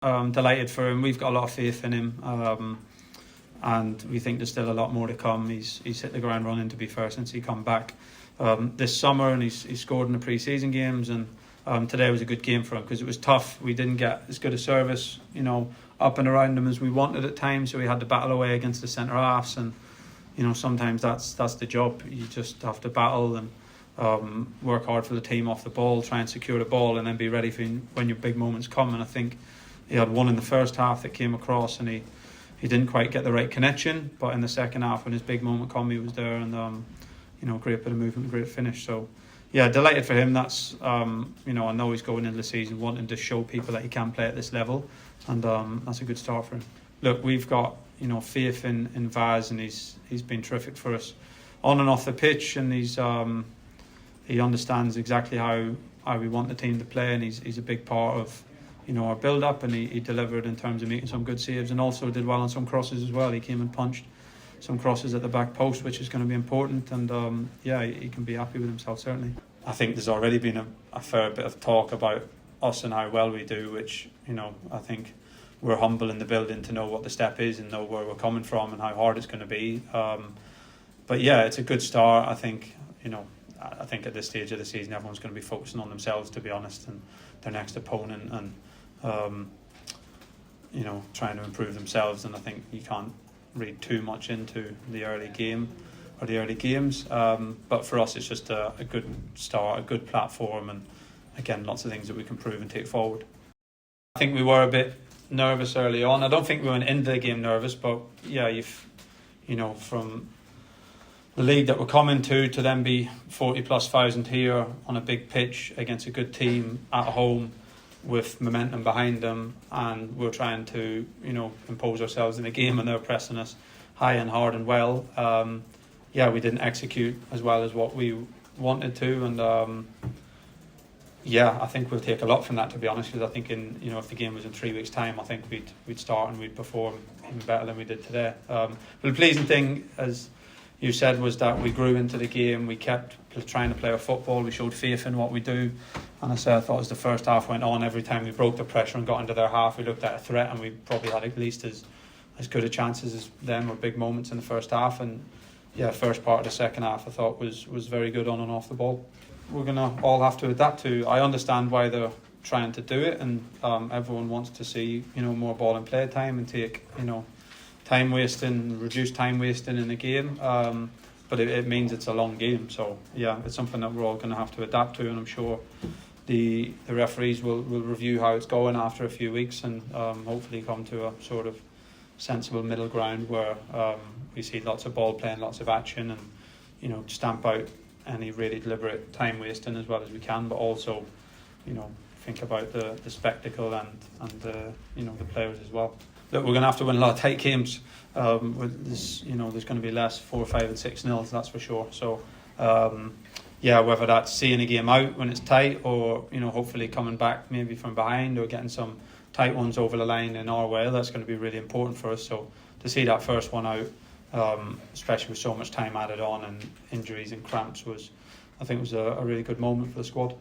Delighted for him. We've got a lot of faith in him, and we think there's still a lot more to come. He's hit the ground running, to be fair, since he come back this summer, and he's scored in the pre-season games, and today was a good game for him because it was tough. We didn't get as good a service, up and around him as we wanted at times, so we had to battle away against the centre halves, and sometimes that's the job. You just have to battle and work hard for the team off the ball, try and secure the ball, and then be ready for when your big moments come. And I think he had one in the first half that came across, and he didn't quite get the right connection, but in the second half when his big moment come, he was there, and great bit of movement, great finish. So yeah, delighted for him. That's I know he's going into the season wanting to show people that he can play at this level, and that's a good start for him. Look, we've got faith in Vaz, and he's been terrific for us on and off the pitch, and he understands exactly how we want the team to play, and he's a big part of our build up, and he delivered in terms of making some good saves, and also did well on some crosses as well. He came and punched some crosses at the back post, which is going to be important, and he can be happy with himself, certainly. I think there's already been a fair bit of talk about us and how well we do, which I think we're humble in the building to know what the step is and know where we're coming from and how hard it's going to be. But yeah, it's a good start. I think at this stage of the season everyone's going to be focusing on themselves, to be honest, and their next opponent, and trying to improve themselves. And I think you can't read too much into the early game or the early games, but for us it's just a good start, a good platform, and again, lots of things that we can prove and take forward. I think we were a bit nervous early on. I don't think we went into the game nervous, but yeah, from the league that we're coming to then be 40,000+ here on a big pitch against a good team at home with momentum behind them, and we're trying to impose ourselves in a game, and they're pressing us high and hard and well. We didn't execute as well as what we wanted to, and I think we'll take a lot from that, to be honest, because I think if the game was in 3 weeks' time, I think we'd start and we'd perform even better than we did today. But the pleasing thing, as you said, was that we grew into the game. We kept trying to play our football. We showed faith in what we do. And I thought as the first half went on, every time we broke the pressure and got into their half, we looked at a threat, and we probably had at least as good a chances as them, or big moments in the first half. And first part of the second half I thought was very good on and off the ball. We're going to all have to adapt to. I understand why they're trying to do it, and everyone wants to see more ball and play time and take reduce time wasting in the game, but it means it's a long game. So it's something that we're all going to have to adapt to, and I'm sure the referees will review how it's going after a few weeks, and hopefully come to a sort of sensible middle ground where we see lots of ball playing, lots of action, and stamp out any really deliberate time wasting as well as we can, but also think about the spectacle and the players as well. Look, we're going to have to win a lot of tight games. There's going to be less 4, 5 and 6-0, that's for sure. So whether that's seeing a game out when it's tight, or hopefully coming back maybe from behind, or getting some tight ones over the line in our way, that's going to be really important for us. So to see that first one out, especially with so much time added on and injuries and cramps, was a really good moment for the squad.